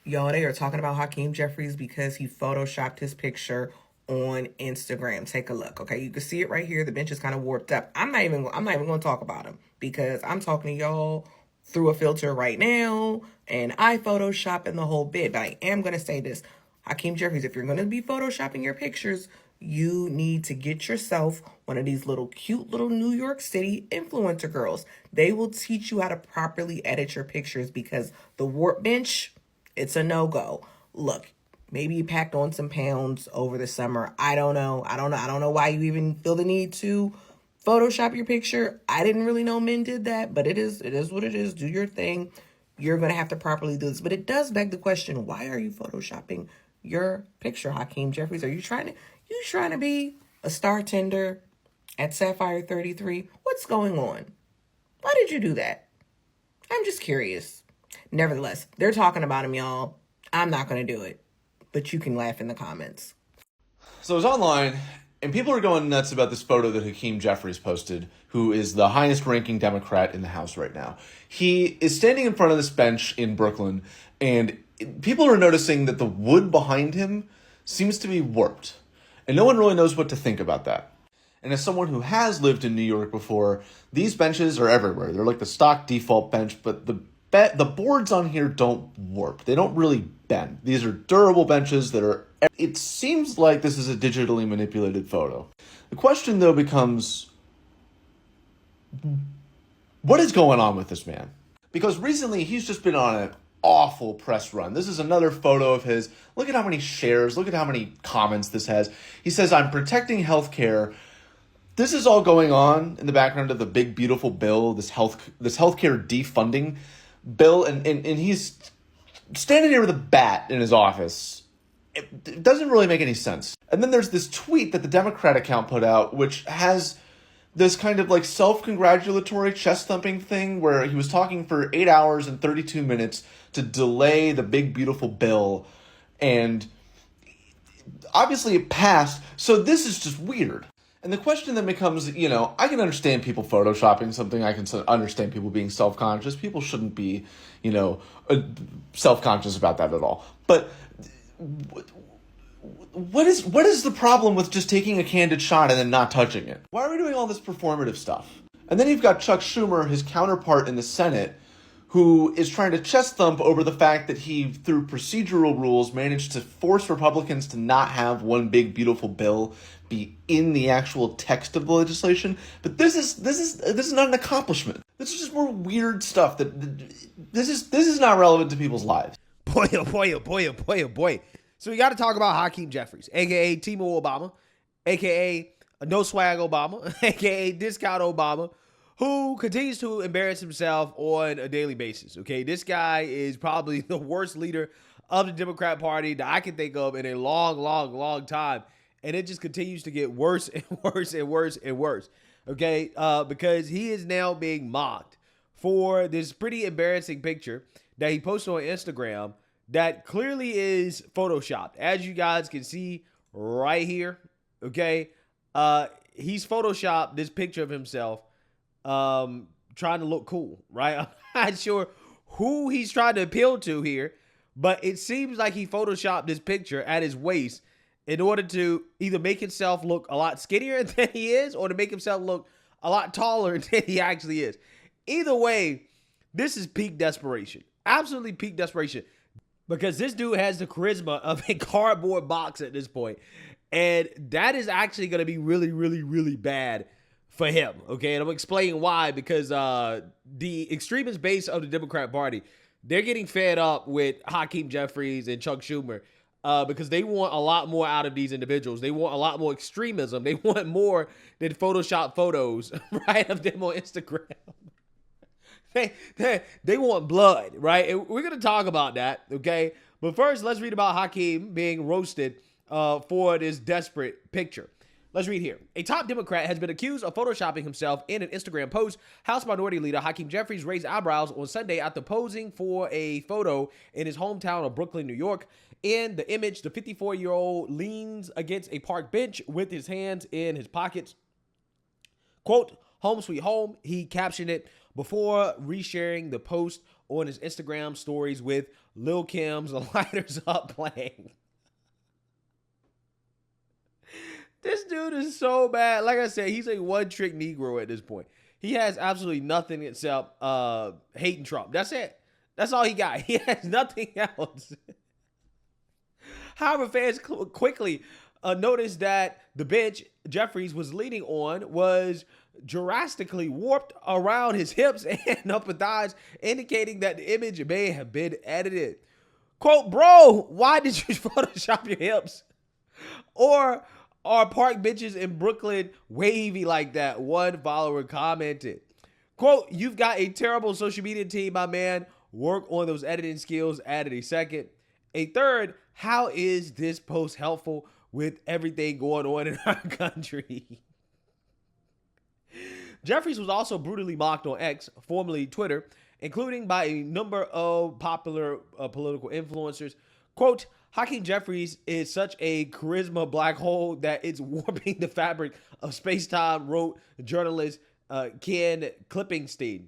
Y'all, they are talking about Hakeem Jeffries because he photoshopped his picture on Instagram. Take a look. Okay, you can see it right here. The bench is kind of warped up. I'm not even going to talk about him because I'm talking to y'all through a filter right now, and I Photoshop in the whole bit. But I am going to say this, Hakeem Jeffries, if you're going to be photoshopping your pictures, you need to get yourself one of these little cute little New York City influencer girls. They will teach you how to properly edit your pictures because the warp bench, it's a no-go. Look, maybe you packed on some pounds over the summer. I don't know. I don't know why you even feel the need to Photoshop your picture. I didn't really know men did that, but it is what it is. Do your thing. You're going to have to properly do this. But it does beg the question, why are you Photoshopping your picture, Hakeem Jeffries? Are you trying to be a star tender at Sapphire 33? What's going on? Why did you do that? I'm just curious. Nevertheless, they're talking about him, y'all. I'm not going to do it, but you can laugh in the comments. So I was online, and people are going nuts about this photo that Hakeem Jeffries posted, who is the highest-ranking Democrat in the House right now. He is standing in front of this bench in Brooklyn, and people are noticing that the wood behind him seems to be warped, and no one really knows what to think about that. And as someone who has lived in New York before, these benches are everywhere. They're like the stock default bench, but the boards on here don't warp. They don't really bend. These are durable benches that are... It seems like this is a digitally manipulated photo. The question, though, becomes, what is going on with this man? Because recently, he's just been on an awful press run. This is another photo of his. Look at how many shares. Look at how many comments this has. He says, "I'm protecting healthcare." This is all going on in the background of the big, beautiful bill, this healthcare defunding bill, and he's standing here with a bat in his office. It doesn't really make any sense. And then there's this tweet that the Democrat account put out, which has this kind of like self-congratulatory chest-thumping thing where he was talking for 8 hours and 32 minutes to delay the big, beautiful bill. And obviously it passed, so this is just weird. And the question then becomes, I can understand people photoshopping something. I can understand people being self-conscious. People shouldn't be, self-conscious about that at all. But what is the problem with just taking a candid shot and then not touching it? Why are we doing all this performative stuff? And then you've got Chuck Schumer, his counterpart in the Senate, who is trying to chest thump over the fact that he, through procedural rules, managed to force Republicans to not have one big, beautiful bill be in the actual text of the legislation. But this is not an accomplishment. This is just more weird stuff that this is not relevant to people's lives. Boy, oh boy, oh boy, oh boy, oh boy. So we got to talk about Hakeem Jeffries, a.k.a. Timo Obama, a.k.a. No Swag Obama, a.k.a. Discount Obama, who continues to embarrass himself on a daily basis, okay? This guy is probably the worst leader of the Democrat Party that I can think of in a long, long, long time, and it just continues to get worse and worse and worse and worse, okay? Because he is now being mocked for this pretty embarrassing picture that he posted on Instagram that clearly is photoshopped. As you guys can see right here, okay? He's photoshopped this picture of himself trying to look cool, right? I'm not sure who he's trying to appeal to here, but it seems like he photoshopped this picture at his waist in order to either make himself look a lot skinnier than he is or to make himself look a lot taller than he actually is. Either way, this is peak desperation. Absolutely peak desperation. Because this dude has the charisma of a cardboard box at this point. And that is actually going to be really, really, really bad for him. Okay, and I'm explaining why. Because the extremist base of the Democrat Party, they're getting fed up with Hakeem Jeffries and Chuck Schumer because they want a lot more out of these individuals. They want a lot more extremism. They want more than Photoshop photos, right, of them on Instagram. They want blood, right? And we're going to talk about that, okay? But first, let's read about Hakeem being roasted for this desperate picture. Let's read here. A top Democrat has been accused of photoshopping himself in an Instagram post. House Minority Leader Hakeem Jeffries raised eyebrows on Sunday after posing for a photo in his hometown of Brooklyn, New York. In the image, the 54-year-old leans against a park bench with his hands in his pockets. Quote, "Home sweet home," he captioned it before resharing the post on his Instagram stories with Lil Kim's Lighters Up playing. This dude is so bad. Like I said, he's a one-trick Negro at this point. He has absolutely nothing except hating Trump. That's it. That's all he got. He has nothing else. However, fans quickly noticed that the bench Jeffries was leaning on was drastically warped around his hips and upper thighs, indicating that the image may have been edited. Quote, bro, why did you Photoshop your hips? Or are park benches in Brooklyn wavy like that? One follower commented. Quote, you've got a terrible social media team, my man. Work on those editing skills. Added a second. A third, how is this post helpful with everything going on in our country? Jeffries was also brutally mocked on X, formerly Twitter, including by a number of popular political influencers. Quote, Hakeem Jeffries is such a charisma black hole that it's warping the fabric of space-time, wrote journalist Ken Klippingstein.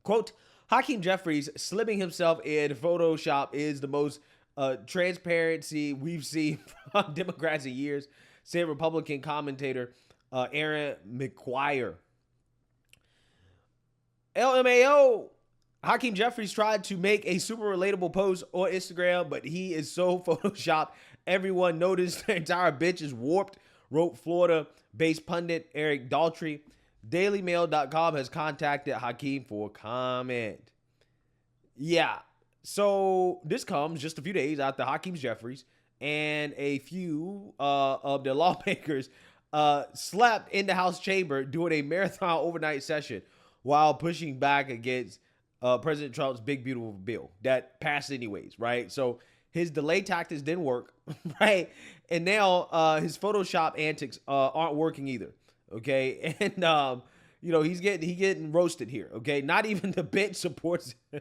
Quote, Hakeem Jeffries slimming himself in Photoshop is the most transparency we've seen from Democrats in years, said Republican commentator Aaron McGuire. LMAO, Hakeem Jeffries tried to make a super relatable post on Instagram, but he is so Photoshopped. Everyone noticed the entire bitch is warped, wrote Florida-based pundit Eric Daltrey. DailyMail.com has contacted Hakeem for comment. Yeah, so this comes just a few days after Hakeem Jeffries and a few of the lawmakers slept in the House chamber doing a marathon overnight session while pushing back against President Trump's big, beautiful bill that passed anyways, right? So his delay tactics didn't work, right? And now his Photoshop antics aren't working either, okay? And, he's getting roasted here, okay? Not even the bench supports him.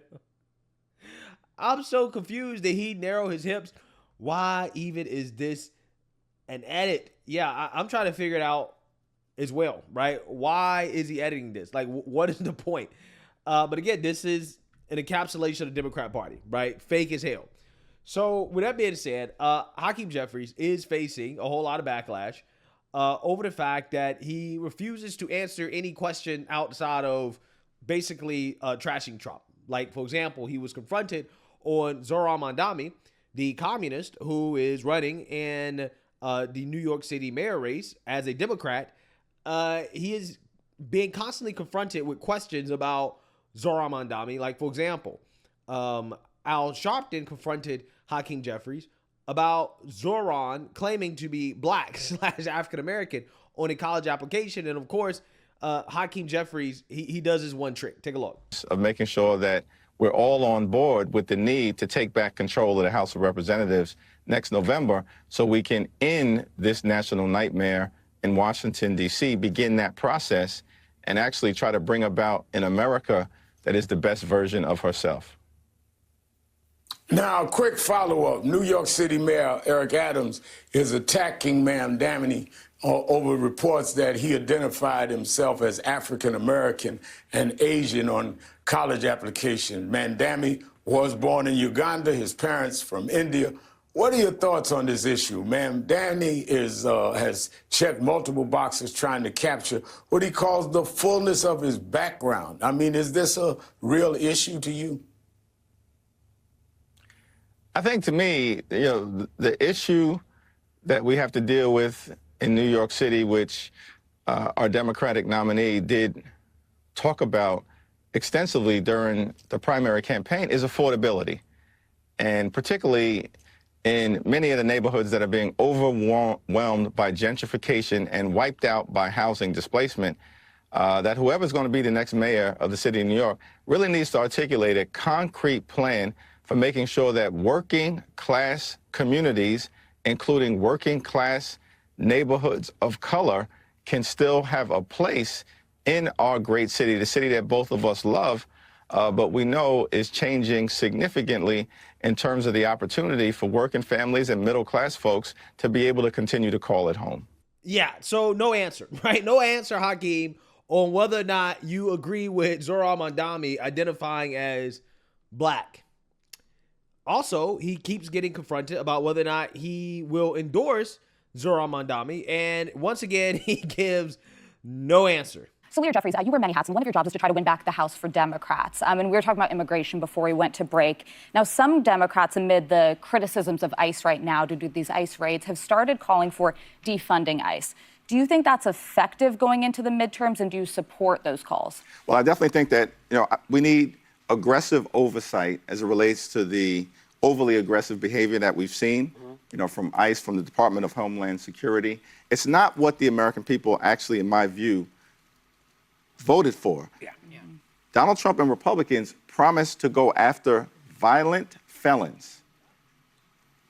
I'm so confused that he narrowed his hips. Why even is this an edit? Yeah, I'm trying to figure it out as well, right? Why is he editing this? Like, what is the point? But again, this is an encapsulation of the Democrat Party, right? Fake as hell. So with that being said, Hakeem Jeffries is facing a whole lot of backlash over the fact that he refuses to answer any question outside of basically trashing Trump. Like, for example, he was confronted on Zohran Mamdani, the communist who is running in the New York City mayor race as a Democrat. He is being constantly confronted with questions about Zohran Mamdani. Like, for example, Al Sharpton confronted Hakeem Jeffries about Zohran claiming to be black / African-American on a college application. And of course, Hakeem Jeffries, he does his one trick. Take a look. Of making sure that we're all on board with the need to take back control of the House of Representatives next November so we can end this national nightmare in Washington, D.C., begin that process and actually try to bring about an America that is the best version of herself. Now, a quick follow-up. New York City Mayor Eric Adams is attacking Mamdani over reports that he identified himself as African-American and Asian on college application. Mamdani was born in Uganda, his parents from India. What are your thoughts on this issue? Mamdani has checked multiple boxes trying to capture what he calls the fullness of his background. I mean, is this a real issue to you? I think to me, the issue that we have to deal with in New York City, which our Democratic nominee did talk about extensively during the primary campaign, is affordability. And particularly in many of the neighborhoods that are being overwhelmed by gentrification and wiped out by housing displacement, that whoever's going to be the next mayor of the city of New York really needs to articulate a concrete plan for making sure that working class communities, including working class neighborhoods of color, can still have a place in our great city, the city that both of us love, but we know is changing significantly in terms of the opportunity for working families and middle class folks to be able to continue to call it home. Yeah, so no answer, right? No answer, Hakeem, on whether or not you agree with Zoran Mandami identifying as black. Also, he keeps getting confronted about whether or not he will endorse Zoran Mandami. And once again, he gives no answer. So, Leader Jeffries, you wear many hats, and one of your jobs is to try to win back the House for Democrats. And we were talking about immigration before we went to break. Now, some Democrats, amid the criticisms of ICE right now due to these ICE raids, have started calling for defunding ICE. Do you think that's effective going into the midterms, and do you support those calls? Well, I definitely think that, we need aggressive oversight as it relates to the overly aggressive behavior that we've seen, from ICE, from the Department of Homeland Security. It's not what the American people actually, in my view, voted for. Donald Trump and Republicans promised to go after violent felons,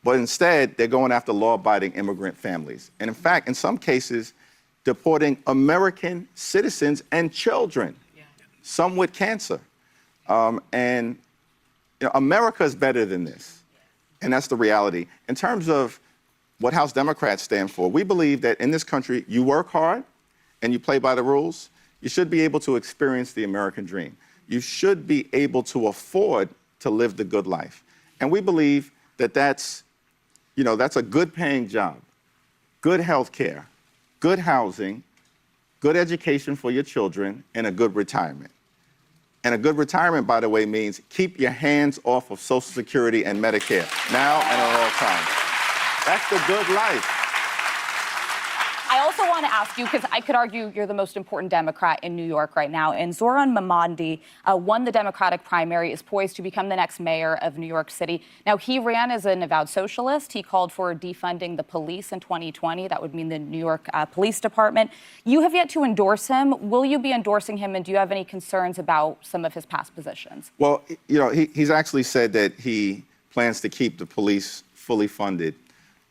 but instead they're going after law-abiding immigrant families. And in fact, in some cases, deporting American citizens and children, some with cancer. America is better than this, and that's the reality. In terms of what House Democrats stand for, we believe that in this country, you work hard and you play by the rules. You should be able to experience the American dream. You should be able to afford to live the good life. And we believe that that's a good paying job, good health care, good housing, good education for your children, and a good retirement. And a good retirement, by the way, means keep your hands off of Social Security and Medicare now and at all times. That's the good life. I also want to ask you, because I could argue you're the most important Democrat in New York right now, and Zoran Mamdani won the Democratic primary, is poised to become the next mayor of New York City. Now, he ran as an avowed socialist. He called for defunding the police in 2020. That would mean the New York Police Department. You have yet to endorse him. Will you be endorsing him, and do you have any concerns about some of his past positions? Well, he's actually said that he plans to keep the police fully funded.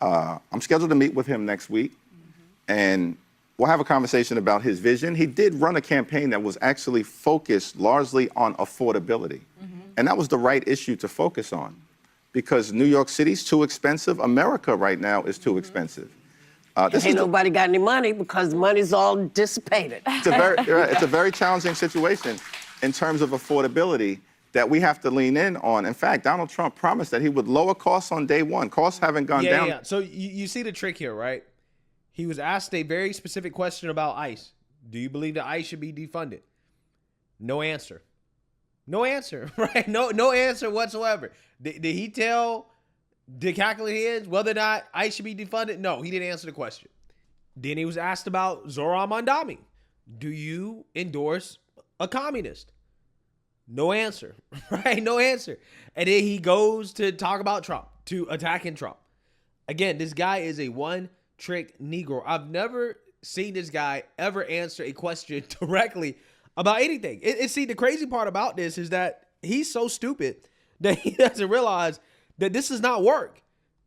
I'm scheduled to meet with him next week. And we'll have a conversation about his vision. He did run a campaign that was actually focused largely on affordability. And that was the right issue to focus on, because New York City's too expensive. America right now is too expensive. Ain't nobody got any money because the money's all dissipated. It's a very challenging situation in terms of affordability that we have to lean in on. In fact, Donald Trump promised that he would lower costs on day one. Costs haven't gone down. Yeah. So you see the trick here, right? He was asked a very specific question about ICE. Do you believe that ICE should be defunded? No answer. No answer, right? No answer whatsoever. Did he tell the calculated heads whether or not ICE should be defunded? No, he didn't answer the question. Then he was asked about Zoran Mandami. Do you endorse a communist? No answer, right? No answer. And then he goes to talk about Trump, to attacking Trump. Again, this guy is a one-trick Negro. I've never seen this guy ever answer a question directly about anything. See, the crazy part about this is that he's so stupid that he doesn't realize that this does not work.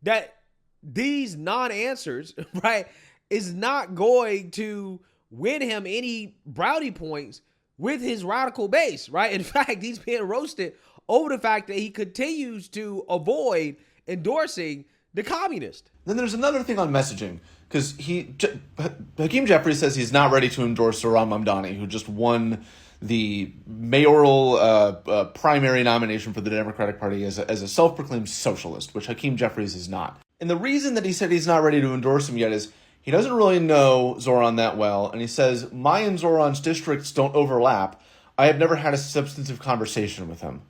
That these non-answers, right, is not going to win him any brownie points with his radical base, right? In fact, he's being roasted over the fact that he continues to avoid endorsing the communist. Then there's another thing on messaging, because Hakeem Jeffries says he's not ready to endorse Zoran Mamdani, who just won the mayoral primary nomination for the Democratic Party as a self-proclaimed socialist, which Hakeem Jeffries is not. And the reason that he said he's not ready to endorse him yet is he doesn't really know Zoran that well, and he says, my and Zoran's districts don't overlap. I have never had a substantive conversation with him.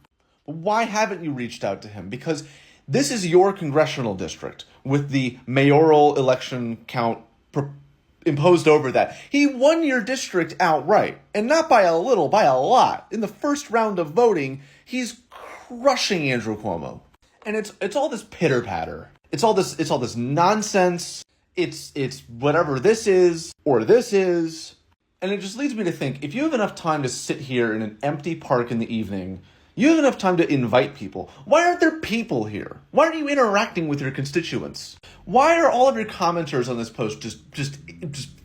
But why haven't you reached out to him? Because this is your congressional district with the mayoral election count imposed over that. He won your district outright, and not by a little, by a lot. In the first round of voting, he's crushing Andrew Cuomo. And it's all this pitter-patter. It's all this nonsense. It's whatever this is or this is. And it just leads me to think, if you have enough time to sit here in an empty park in the evening, you have enough time to invite people. Why aren't there people here? Why aren't you interacting with your constituents? Why are all of your commenters on this post just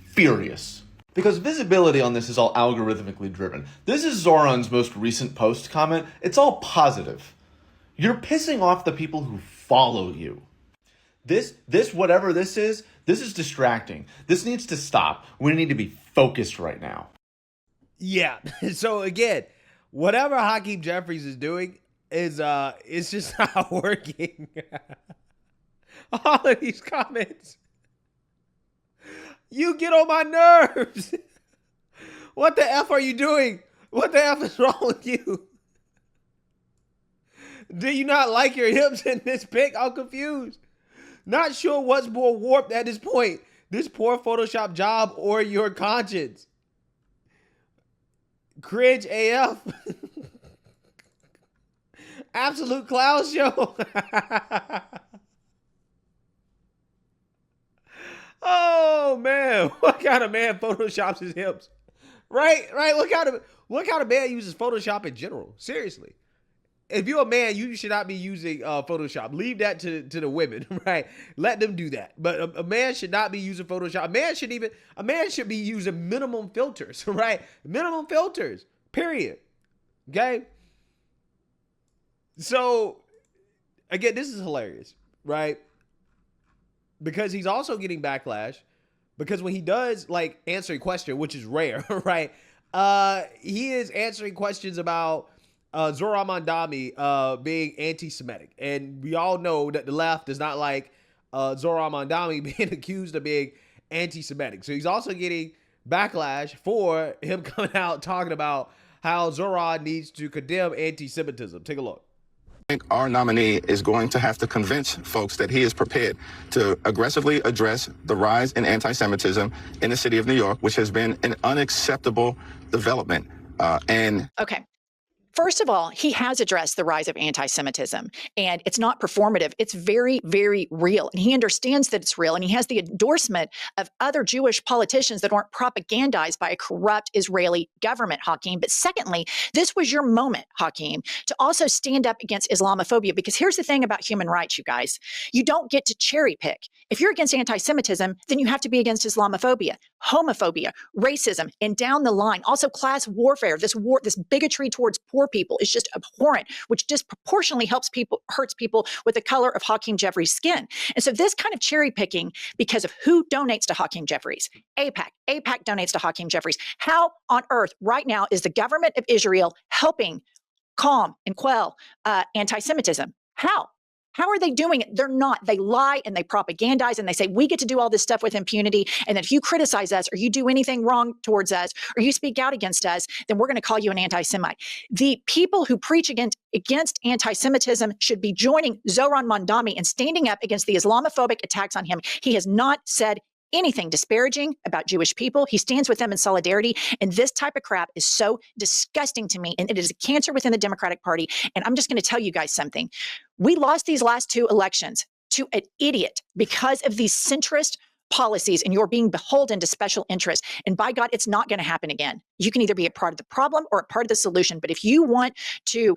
furious? Because visibility on this is all algorithmically driven. This is Zoran's most recent post comment. It's all positive. You're pissing off the people who follow you. This whatever this is distracting. This needs to stop. We need to be focused right now. Yeah. So again, whatever Hakeem Jeffries is doing is it's just not working. All of these comments. You get on my nerves. What the F are you doing? What the F is wrong with you? Do you not like your hips in this pic? I'm confused. Not sure what's more warped at this point. This poor Photoshop job or your conscience. Cringe AF. Absolute clown show. Oh man, what kind of man photoshops his hips? Right. What kind of man uses Photoshop in general? Seriously. If you're a man, you should not be using Photoshop. Leave that to the women, right? Let them do that. But a man should not be using Photoshop. A man should be using minimum filters, right? Minimum filters, period. Okay? So, again, this is hilarious, right? Because he's also getting backlash. Because when he does, like, answer a question, which is rare, right? He is answering questions about Zohran Mamdani being anti-Semitic. And we all know that the left does not like Zohran Mamdani being accused of being anti-Semitic. So he's also getting backlash for him coming out talking about how Zohran needs to condemn anti-Semitism. Take a look. I think our nominee is going to have to convince folks that he is prepared to aggressively address the rise in anti-Semitism in the city of New York, which has been an unacceptable development. Okay. First of all, he has addressed the rise of anti-Semitism, and it's not performative. It's very, very real. And he understands that it's real, and he has the endorsement of other Jewish politicians that aren't propagandized by a corrupt Israeli government, Hakeem. But secondly, this was your moment, Hakeem, to also stand up against Islamophobia, because here's the thing about human rights, you guys. You don't get to cherry pick. If you're against anti-Semitism, then you have to be against Islamophobia, homophobia, racism, and down the line. Also class warfare, this bigotry towards poor people is just abhorrent, which disproportionately hurts people with the color of Hakeem Jeffries' skin. And so this kind of cherry picking because of who donates to Hakeem Jeffries, AIPAC donates to Hakeem Jeffries. How on earth right now is the government of Israel helping calm and quell anti-Semitism? How are they doing it? They're not. They lie and they propagandize and they say, we get to do all this stuff with impunity. And that if you criticize us or you do anything wrong towards us or you speak out against us, then we're going to call you an anti-Semite. The people who preach against anti-Semitism should be joining Zohran Mamdani and standing up against the Islamophobic attacks on him. He has not said anything disparaging about Jewish people. He stands with them in solidarity. And this type of crap is so disgusting to me. And it is a cancer within the Democratic Party. And I'm just going to tell you guys something. We lost these last two elections to an idiot because of these centrist policies, and you're being beholden to special interests. And by God, it's not going to happen again. You can either be a part of the problem or a part of the solution. But if you want to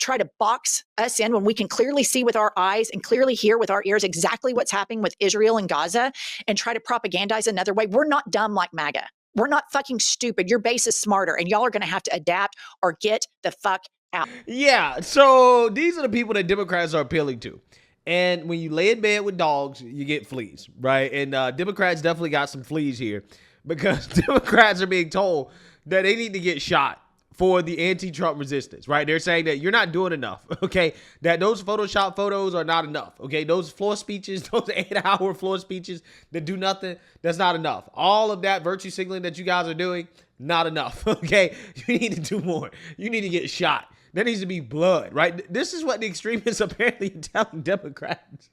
try to box us in when we can clearly see with our eyes and clearly hear with our ears exactly what's happening with Israel and Gaza and try to propagandize another way, we're not dumb like MAGA. We're not fucking stupid. Your base is smarter, and y'all are going to have to adapt or get the fuck out. Yeah, so these are the people that Democrats are appealing to. And when you lay in bed with dogs, you get fleas, right? And Democrats definitely got some fleas here because Democrats are being told that they need to get shot for the anti-Trump resistance, right? They're saying that you're not doing enough, okay? That those Photoshop photos are not enough, okay? Those floor speeches, those 8-hour floor speeches that do nothing, that's not enough. All of that virtue signaling that you guys are doing, not enough, okay? You need to do more. You need to get shot. There needs to be blood, right? This is what the extremists apparently are telling Democrats.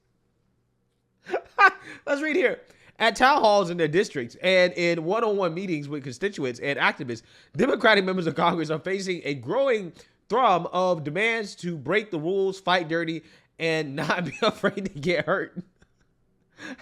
Let's read here. At town halls in their districts and in one-on-one meetings with constituents and activists, Democratic members of Congress are facing a growing thrum of demands to break the rules, fight dirty, and not be afraid to get hurt.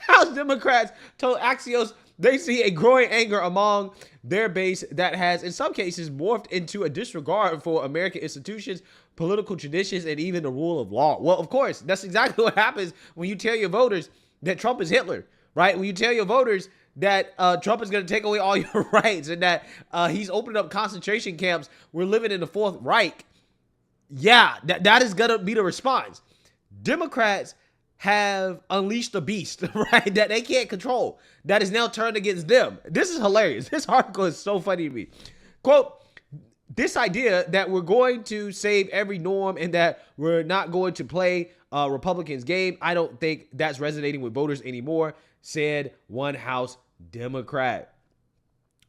House Democrats told Axios they see a growing anger among their base that has, in some cases, morphed into a disregard for American institutions, political traditions, and even the rule of law. Well, of course, that's exactly what happens when you tell your voters that Trump is Hitler, right? When you tell your voters that Trump is going to take away all your rights and that he's opening up concentration camps. We're living in the Fourth Reich. Yeah, that is going to be the response. Democrats have unleashed a beast, right, that they can't control, that is now turned against them. This is hilarious. This article is so funny to me. Quote, this idea that we're going to save every norm and that we're not going to play Republicans' game, I don't think that's resonating with voters anymore, said one House Democrat.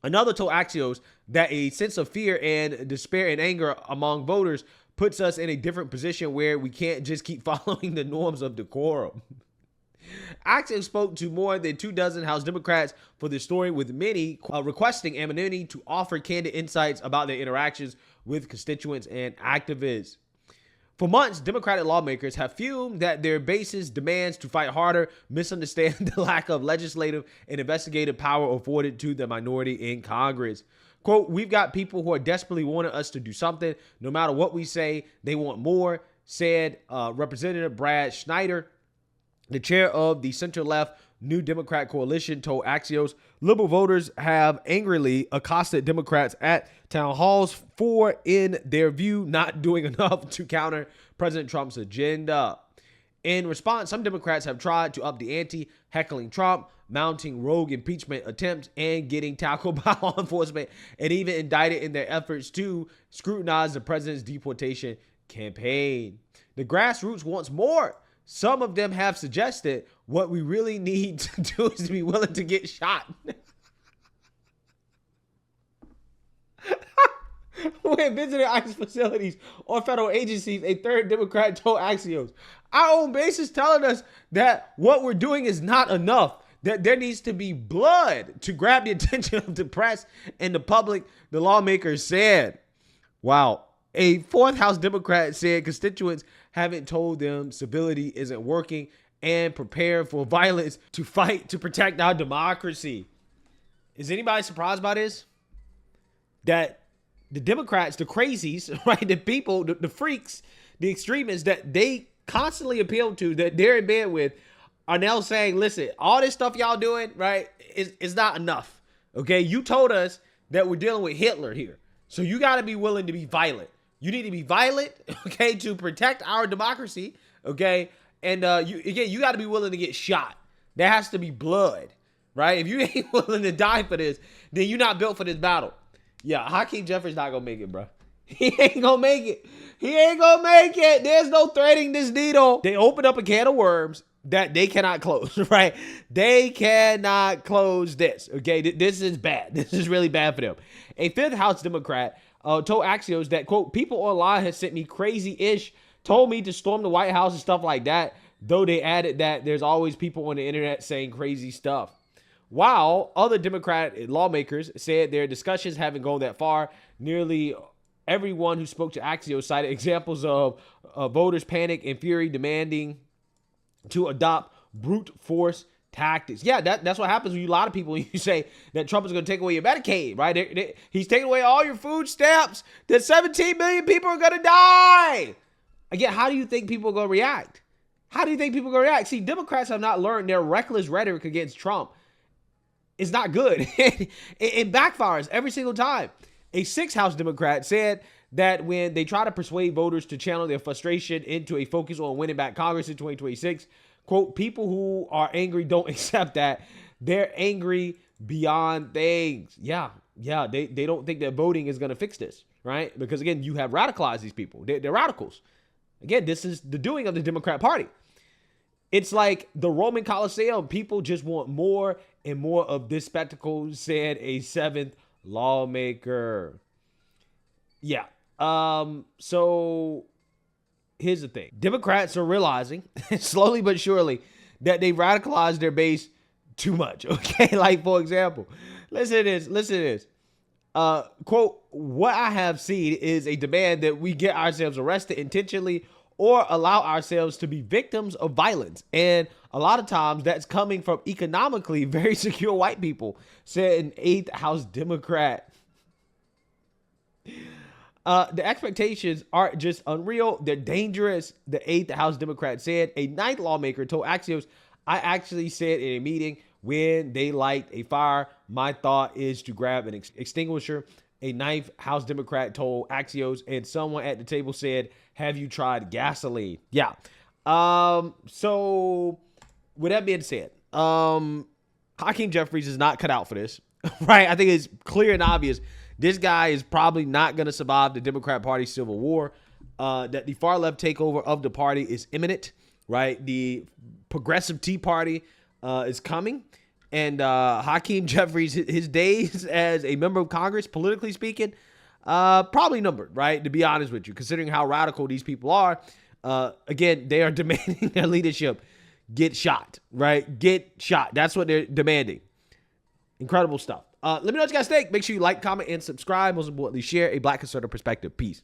Another told Axios that a sense of fear and despair and anger among voters puts us in a different position where we can't just keep following the norms of decorum. Axios spoke to more than 24 House Democrats for the story, with many requesting anonymity to offer candid insights about their interactions with constituents and activists. For months, Democratic lawmakers have fumed that their base's demands to fight harder misunderstand the lack of legislative and investigative power afforded to the minority in Congress. Quote, we've got people who are desperately wanting us to do something. No matter what we say, they want more, said Representative Brad Schneider, the chair of the center-left New Democrat Coalition, told Axios liberal voters have angrily accosted Democrats at town halls for, in their view, not doing enough to counter President Trump's agenda. In response, some Democrats have tried to up the ante, heckling Trump, mounting rogue impeachment attempts, and getting tackled by law enforcement, and even indicted in their efforts to scrutinize the president's deportation campaign. The grassroots wants more. Some of them have suggested what we really need to do is to be willing to get shot. When visiting ICE facilities or federal agencies, a third Democrat told Axios, our own base is telling us that what we're doing is not enough, that there needs to be blood to grab the attention of the press and the public, the lawmakers said. Wow. A fourth House Democrat said constituents haven't told them civility isn't working and prepare for violence to fight to protect our democracy. Is anybody surprised by this? That the Democrats, the crazies, right, the people, the freaks, the extremists that they constantly appeal to, that they're in bed with, are now saying, listen, all this stuff y'all doing, right, is not enough. Okay, you told us that we're dealing with Hitler here. So you got to be willing to be violent. You need to be violent, okay, to protect our democracy, okay? And you got to be willing to get shot. There has to be blood, right? If you ain't willing to die for this, then you're not built for this battle. Yeah, Hakeem Jeffries not going to make it, bro. He ain't going to make it. He ain't going to make it. There's no threading this needle. They opened up a can of worms that they cannot close, right? They cannot close this, okay? This is bad. This is really bad for them. A fifth House Democrat told Axios that, quote, people online have sent me crazy-ish, told me to storm the White House and stuff like that, though they added that there's always people on the internet saying crazy stuff. While other Democrat lawmakers said their discussions haven't gone that far, nearly everyone who spoke to Axios cited examples of voters' panic and fury demanding to adopt brute force tactics. Yeah, that's what happens when you lie to people. You say that Trump is going to take away your Medicaid, right? He's taking away all your food stamps. That 17 million people are going to die. Again, how do you think people are going to react? How do you think people are going to react? See, Democrats have not learned their reckless rhetoric against Trump is not good. It backfires every single time. A sixth House Democrat said that when they try to persuade voters to channel their frustration into a focus on winning back Congress in 2026, quote, people who are angry don't accept that. They're angry beyond things. Yeah, they don't think that voting is going to fix this, right? Because, again, you have radicalized these people. They're radicals. Again, this is the doing of the Democrat Party. It's like the Roman Colosseum. People just want more and more of this spectacle, said a seventh lawmaker. Yeah. So here's the thing. Democrats are realizing, slowly but surely, that they radicalized their base too much. Okay, like, for example, listen to this. Quote, what I have seen is a demand that we get ourselves arrested intentionally or allow ourselves to be victims of violence. And a lot of times that's coming from economically very secure white people, said an 8th House Democrat. The expectations aren't just unreal, they're dangerous, the 8th House Democrat said. A 9th lawmaker told Axios, I actually said in a meeting when they light a fire, my thought is to grab an extinguisher. A 9th House Democrat told Axios, and someone at the table said, have you tried gasoline? Yeah. So with that being said, Hakeem Jeffries is not cut out for this, right? I think it's clear and obvious This guy is probably not going to survive the Democrat Party civil war. That the far left takeover of the party is imminent, right? The progressive Tea Party is coming. And Hakeem Jeffries, his days as a member of Congress, politically speaking, probably numbered, right? To be honest with you, considering how radical these people are. Again, they are demanding their leadership get shot, right? Get shot. That's what they're demanding. Incredible stuff. Let me know what you guys think. Make sure you like, comment, and subscribe. Most importantly, share a Black conservative perspective. Peace.